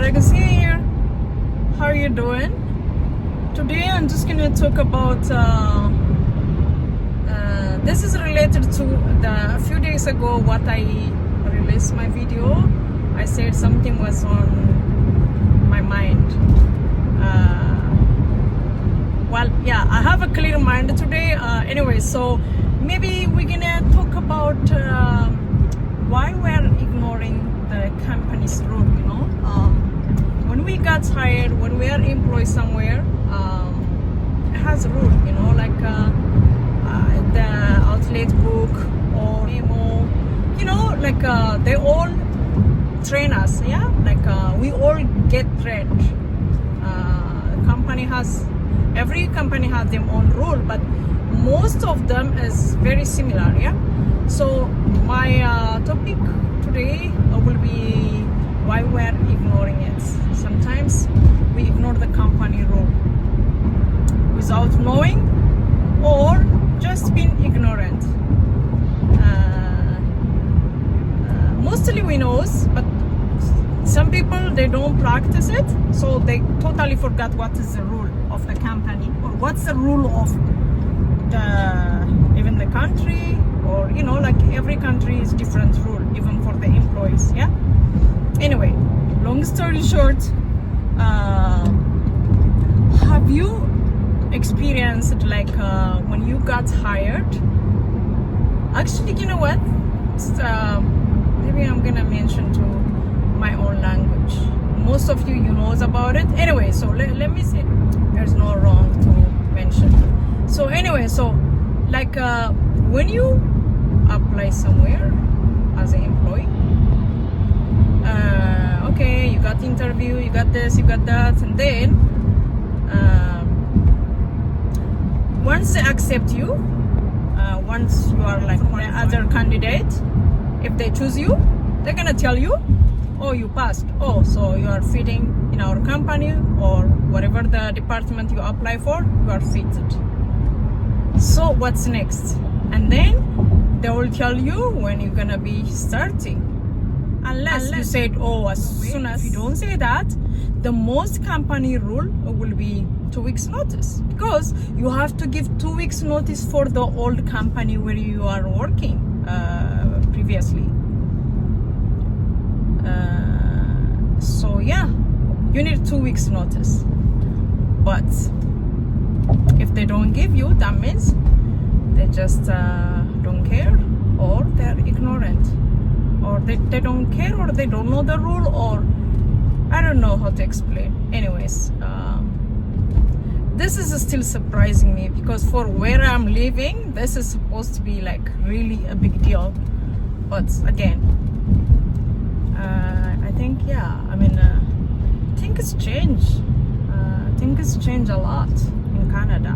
Alex here. How are you doing? Today I'm just gonna talk about this is related to a few days ago what I released my video. I said something was on my mind. Well, yeah, I have a clear mind today. Anyway, so maybe we're gonna talk about why we're ignoring the company's rule, you know. When we got hired, when we are employed somewhere, it has a rule, you know, like the outlet book or memo, you know, like they all train us, yeah, like we all get trained. Every company has their own rule, but most of them is very similar, yeah. So my topic today will be why we're ignoring it. Sometimes we ignore the company rule without knowing or just being ignorant. Mostly we know, but some people, they don't practice it, so they totally forgot what is the rule of the company or what's the rule of even the country, or you know, like every country is different rule even for the employees, yeah. Anyway, long story short, have you experienced like when you got hired, actually, you know what, maybe I'm gonna mention to my own language. Most of you knows about it. Anyway, so let me say, there's no wrong to mention. So anyway, so like when you apply somewhere as an employee, okay, you got interview, you got this, you got that, and then once they accept you, once you are like one other candidate, if they choose you, they're gonna tell you, oh, you passed, oh, so you are fitting in our company or whatever the department you apply for, you are fitted. So what's next? And then they will tell you when you're gonna be starting. Unless you said, oh, as soon as you don't say that, the most company rule will be 2 weeks notice, because you have to give 2 weeks notice for the old company where you are working previously. So yeah, you need 2 weeks notice. But if they don't give you, that means they just don't care, or they're ignorant, or they don't care, or they don't know the rule, or I don't know how to explain. Anyways, this is still surprising me, because for where I'm living, this is supposed to be like really a big deal. But again, I think, yeah, I mean, things change. Things change a lot in Canada.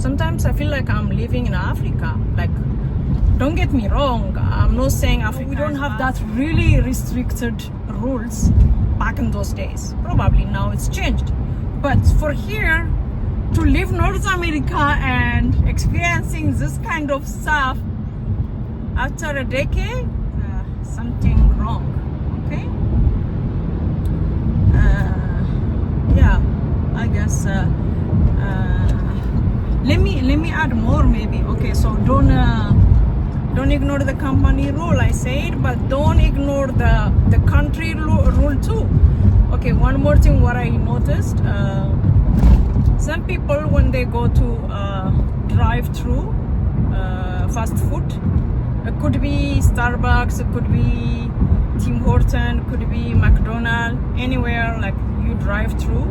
Sometimes I feel like I'm living in Africa. Like, don't get me wrong, I'm not saying Africa, we don't have that really restricted rules back in those days. Probably now it's changed. But for here, to live North America and experiencing this kind of stuff after a decade, something wrong, okay? Yeah, I guess let me add more maybe. Okay, so don't ignore the company rule, I said, but don't ignore the country rule too. Okay, one more thing what I noticed, some people when they go to drive-through fast food, it could be Starbucks, it could be Tim Horton, it could be McDonald's, anywhere like you drive through.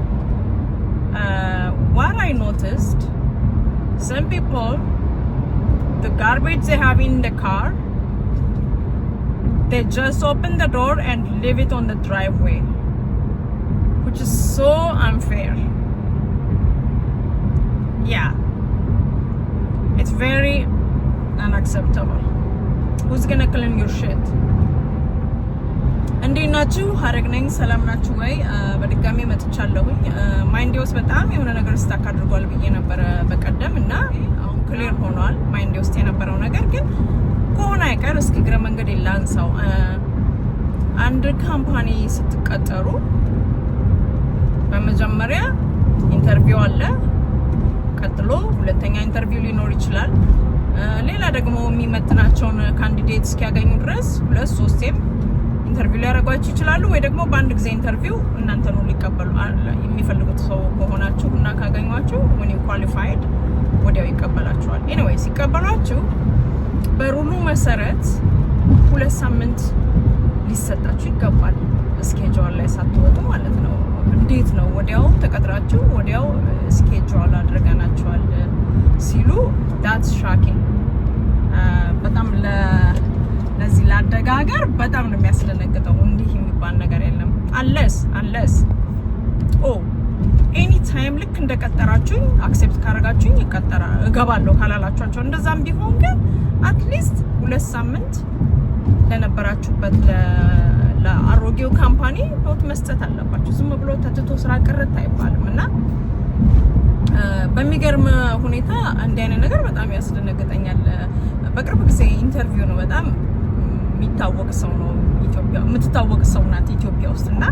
What I noticed, some people, the garbage they have in the car, they just open the door and leave it on the driveway, which is so unfair. Yeah, it's very unacceptable. Who's gonna clean your shit? እንዴት ናችሁ? ሀረግ ነኝ። ሰላም ናችሁ ወይ? በድጋሚ መጥቻለሁኝ። ማይንዴ ውስጥ በጣም የሆነ ነገር ስታክ አድርጓል ብዬ ነበረ በቀደም እና አሁን ክሊር ሆኗል ማይንዴ ውስጥ የነበረው ነገር። ግን ከሆነ አይቀር እስኪ ግረ መንገድ ላንሳው። አንድ ካምፓኒ ስትቀጠሩ በመጀመሪያ ኢንተርቪው አለ። ቀጥሎ ሁለተኛ ኢንተርቪው ሊኖር ይችላል። ሌላ ደግሞ የሚመጥናቸውን ካንዲዴት እስኪያገኙ ድረስ 2-3ም ኢንተርቪው ሊያደርጓችሁ ይችላሉ። ወይ ደግሞ በአንድ ጊዜ ኢንተርቪው እናንተን ሊቀበሉ የሚፈልጉት ሰው ከሆናችሁ እና ካገኟችሁ when you qualified ወዲያው ይቀበላችኋል። ኤኒዌይ ሲቀበሏችሁ በሩሉ መሰረት 2 ሳምንት ሊሰጣችሁ ይገባል። ስኬጁል ላይ ሳትወጡ ማለት ነው። እንዴት ነው ወዲያው ተቀጥራችሁ ወዲያው ስኬጁል አድርገናችኋል ሲሉ that's shocking። በጣም ለዚህ ላደጋገር በጣም ነው የሚያስደነግጠው። እንዲህ የሚባል ነገር የለም unless ኤኒ ታይም ልክ እንደቀጠራችሁኝ አክሴፕት ካረጋችሁኝ እገባለሁ ካላላችኋቸው እንደዛም ቢሆን ግን አትሊስት 2 ሳምንት ለነበራችሁበት ለአሮጌው ካምፓኒ ኖት መስጠት አለባችሁ። ዝም ብሎ ተትቶ ስራ ቅርት አይባልም። እና በሚገርም ሁኔታ እንዲህ አይነት ነገር በጣም ያስደነግጠኛል። በቅርብ ጊዜ ኢንተርቪው ነው በጣም የሚታወቅ ሰው ነው ኢትዮጵያ የምትታወቅ ሰው ናት ኢትዮጵያ ውስጥ እና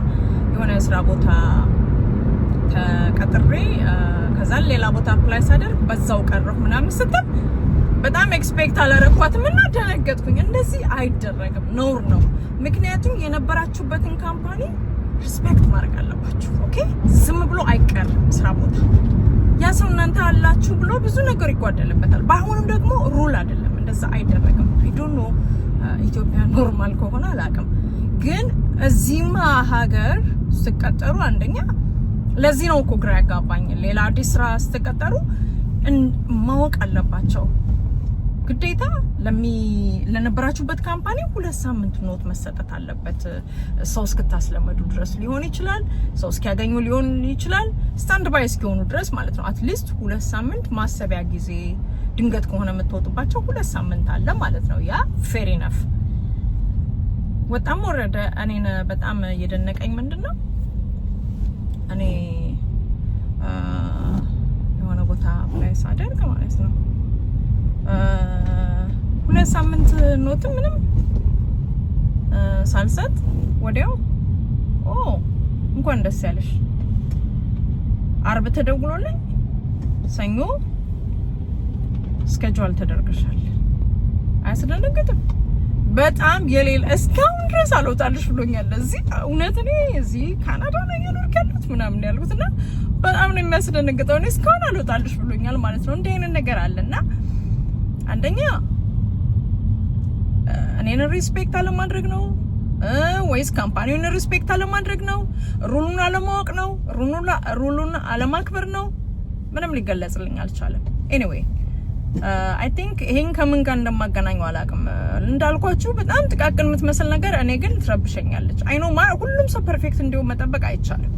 የሆነ ስራ ቦታ ተቀጥሬ ከዛ ሌላ ቦታ አፕላይ ሳደርግ በዛው ቀረሁ ምናምን ስትል በጣም ኤክስፔክት አላረኳትም እና ደነገጥኩኝ። እንደዚህ አይደረግም፣ ነውር ነው። ምክንያቱም የነበራችሁበትን ካምፓኒ ሪስፔክት ማድረግ አለባችሁ። ኦኬ፣ ዝም ብሎ አይቀርም ስራ ቦታ። ያ ሰው እናንተ አላችሁ ብሎ ብዙ ነገር ይጓደልበታል። በአሁንም ደግሞ ሩል አይደለም፣ እንደዛ አይደረግም። አይ ዶንት ኖ ኢትዮጵያ ኖርማል ከሆነ አላውቅም፣ ግን እዚህማ ሀገር ስትቀጠሩ አንደኛ ለዚህ ነው እኮ ግራ ያጋባኝ። ሌላ አዲስ ስራ ስትቀጠሩ ማወቅ አለባቸው ግዴታ ለነበራችሁበት ካምፓኒ 2 ሳምንት ኖት መሰጠት አለበት። ሰው እስክታስለመዱ ድረስ ሊሆን ይችላል፣ ሰው እስኪያገኙ ሊሆን ይችላል፣ ስታንድ ባይ እስኪሆኑ ድረስ ማለት ነው። አትሊስት 2 ሳምንት ማሰቢያ ጊዜ፣ ድንገት ከሆነ የምትወጡባቸው 2 ሳምንት አለ ማለት ነው። ያ ፌር ኢነፍ። ወጣም ወረደ እኔን በጣም እየደነቀኝ ምንድነው እኔ የሆነ ቦታ ላይ ሳደርግ ማለት ነው 2 ሳምንት ኖት ምንም ሳልሰጥ ወዲያው እንኳን ደስ ያለሽ አርብ ተደውሎልኝ ሰኞ ስኬጁል ተደርገሻል። አያስደነግጥም? በጣም የሌለ እስካሁን ድረስ አልወጣልሽ ብሎኛል። እዚህ እውነት እኔ እዚህ ካናዳ ነው እየኖርኩ ያለሁት ምናምን ያልኩትና በጣም ነው የሚያስደነግጠው። እኔ እስካሁን አልወጣልሽ ብሎኛል ማለት ነው። እንዲህ አይነት ነገር አለና አንደኛ እኔን ሪስፔክት አለማድረግ ነው ወይስ ካምፓኒውን ሪስፔክት አለማድረግ ነው? ሩሉን አለማወቅ ነው? ሩሉን አለማክበር ነው? ምንም ሊገለጽልኝ አልቻለም። ኤኒዌይ አይ ቲንክ ይሄን ከምን ጋር እንደማገናኘው አላውቅም። እንዳልኳችሁ በጣም ጥቃቅን የምትመስል ነገር እኔ ግን ትረብሸኛለች። አይ ኖ ሁሉም ሰው ፐርፌክት እንዲሆን መጠበቅ አይቻልም።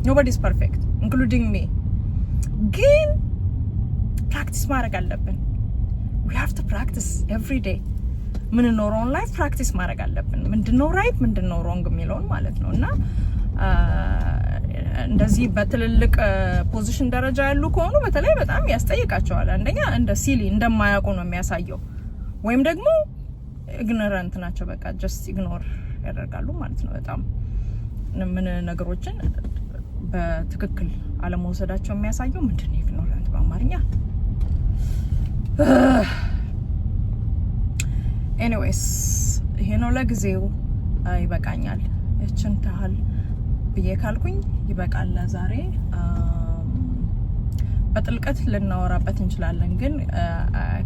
ኖቦዲ ኢዝ ፐርፌክት ኢንክሉዲንግ ሚ። ግን ፕራክቲስ ማድረግ አለብን። we have to practice every day። ምን ኖሮን ላይፍ ፕራክቲስ ማድረግ አለብን። ምንድነው ራይት ምንድነው ሮንግ የሚለውን ማለት ነው። እና እንደዚህ በትልልቅ ፖዚሽን ደረጃ ያሉ ከሆኑ በተለይ በጣም ያስጠይቃቸዋል። አንደኛ እንደ ሲሊ እንደማያውቁ ነው የሚያሳየው፣ ወይም ደግሞ ኢግኖራንት ናቸው። በቃ ጀስት ኢግኖር ያደርጋሉ ማለት ነው። በጣም ምን ነገሮችን በትክክል አለመውሰዳቸው የሚያሳየው ምንድነው ኢግኖራንት በአማርኛ? ኤኒዌይስ ይሄ ነው ለጊዜው። ይበቃኛል። እችን ታህል ብዬ ካልኩኝ ይበቃል ለዛሬ። በጥልቀት ልናወራበት እንችላለን፣ ግን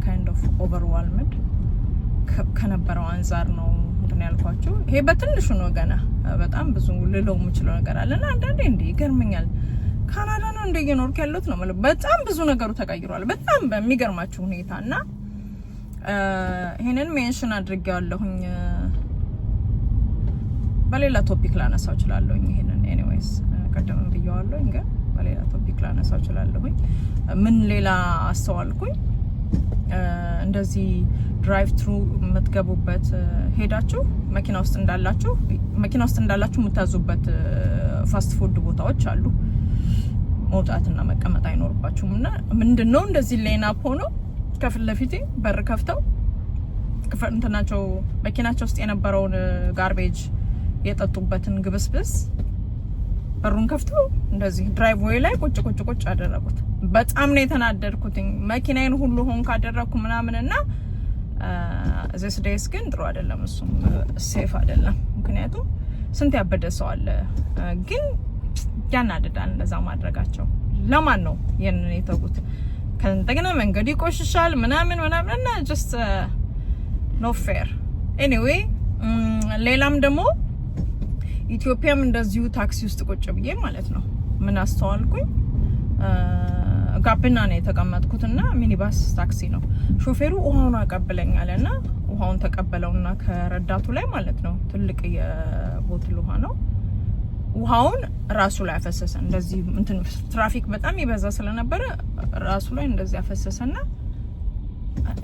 ካይንድ ኦፍ ኦቨርዋልምድ ከነበረው አንፃር ነው እንትን ያልኳችሁ። ይሄ በትንሹ ነው፣ ገና በጣም ብዙ ልለው የምችለው ነገር አለና አንዳንዴ እንዴ ይገርመኛል። ካናዳ ነው እንደ እየኖርኩ ያለሁት ነው ማለት በጣም ብዙ ነገሩ ተቀይሯል፣ በጣም በሚገርማችሁ ሁኔታ። እና ይሄንን ሜንሽን አድርጌዋለሁኝ። በሌላ ቶፒክ ላነሳው እችላለሁኝ ይሄንን። ኤኒዌይስ ቀደም ብየዋለሁኝ፣ ግን በሌላ ቶፒክ ላነሳው እችላለሁኝ። ምን ሌላ አስተዋልኩኝ? እንደዚህ ድራይቭ ትሩ የምትገቡበት ሄዳችሁ መኪና ውስጥ እንዳላችሁ የምታዙበት ፋስት ፉድ ቦታዎች አሉ። መውጣትና መቀመጥ አይኖርባችሁም። እና ምንድነው እንደዚህ ላይን አፕ ሆኖ ከፊት ለፊቴ በር ከፍተው እንትናቸው መኪናቸው ውስጥ የነበረውን ጋርቤጅ የጠጡበትን ግብስብስ በሩን ከፍተው እንደዚህ ድራይቭ ዌይ ላይ ቁጭ አደረጉት። በጣም ነው የተናደድኩት። መኪናዬን ሁሉ ሆን ካደረኩ ምናምንና this days ግን ጥሩ አይደለም፣ እሱም ሴፍ አይደለም። ምክንያቱም ስንት ያበደ ሰው አለ። ግን ያናድዳል እንደዛ ማድረጋቸው። ለማን ነው የነን የተጉት? ከእንደገና መንገድ ይቆሽሻል ምናምን እና just no fair anyway ሌላም ደግሞ ኢትዮጵያም እንደዚሁ ታክሲ ውስጥ ቁጭ ብዬ ማለት ነው ምን አስተዋልኩኝ? ጋቢና ነው የተቀመጥኩትና ሚኒባስ ታክሲ ነው። ሾፌሩ ውሃውን አቀብለኛልና ውሃውን ተቀበለውና ከረዳቱ ላይ ማለት ነው ትልቅ የቦትል ውሃ ነው። ውሃውን ራሱ ላይ አፈሰሰ። እንደዚህ እንትን ትራፊክ በጣም ይበዛ ስለነበረ ራሱ ላይ እንደዚህ አፈሰሰና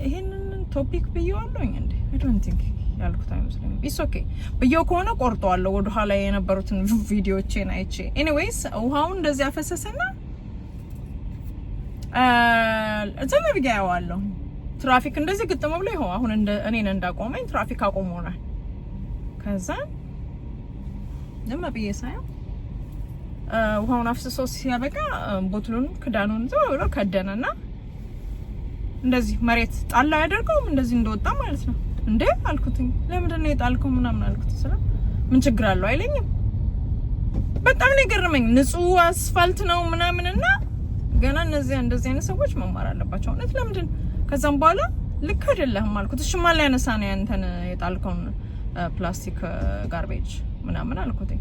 ይሄንን ቶፒክ ብየዋለሁኝ እንዴ? I don't think ያልኩት አይመስለኝም። ኢትስ ኦኬ ብየው ከሆነ ቆርጠዋለሁ ወደ ኋላ የነበሩትን ቪዲዮዎችን አይቼ። ኤኒዌይስ ውሃውን እንደዚህ አፈሰሰና እዛም ቢጋያዋለሁ ትራፊክ እንደዚህ ግጥም ብሎ ይሆን አሁን እኔን እንዳቆመኝ ትራፊክ አቆሞናል። ከዛ ለማብዬ ሳይው ውሃውን አፍስሶ ሲያበቃ ቦትሉን ክዳኑን ዘውሮ ከደነና እንደዚህ መሬት ጣላ ያደርገው እንደዚህ እንደወጣ ማለት ነው። እንዴ አልኩትኝ ለምንድን ነው የጣልከው ምናምን አልኩት። ስለ ምን ችግር አለው አይለኝም። በጣም ነው የገረመኝ። ንጹህ አስፋልት ነው ምናምንና ገና እነዚህ እንደዚህ አይነት ሰዎች መማር አለባቸው እውነት። ለምንድን ከዛም በኋላ ልክ አይደለም አልኩት። እሺ ማን ላይ ያነሳ ነው ያንተን የጣልከውን ፕላስቲክ ጋርቤጅ ምናምን አልኩትኝ።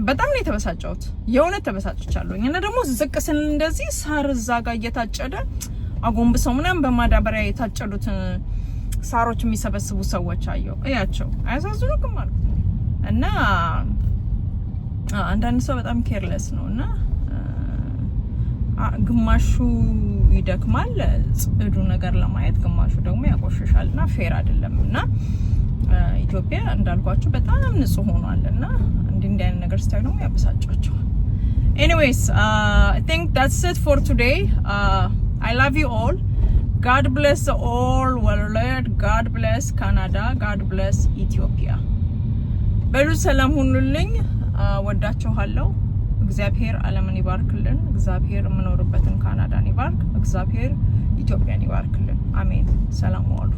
በጣም ነው የተበሳጨሁት። የእውነት ተበሳጭቻለሁ። እና ደግሞ ዝቅ ስል እንደዚህ ሳር እዛ ጋር እየታጨደ አጎንብሰው ምናምን በማዳበሪያ የታጨዱት ሳሮች የሚሰበስቡ ሰዎች አየሁ። እያቸው አያሳዝኑም አልኩት። እና አንዳንድ ሰው በጣም ኬርለስ ነውና ግማሹ ይደክማል ጽዱ ነገር ለማየት፣ ግማሹ ደግሞ ያቆሽሻልና ፌር አይደለምና ኢትዮጵያ እንዳልኳችሁ በጣም ንጹህ ሆኗልና እንዲህ አይነት ነገር ስታይ ነው ያበሳጫቸዋል። Anyways, I think that's it for today. I love you all. God bless the all world. God bless Canada. God bless Ethiopia. በሉ ሰላም ሁኑልኝ። ወዳችኋለሁ። እግዚአብሔር ዓለምን ይባርክልን። እግዚአብሔር የምኖርበትን ካናዳን ይባርክ። እግዚአብሔር ኢትዮጵያን ይባርክልን። አሜን። ሰላም ዋሉ።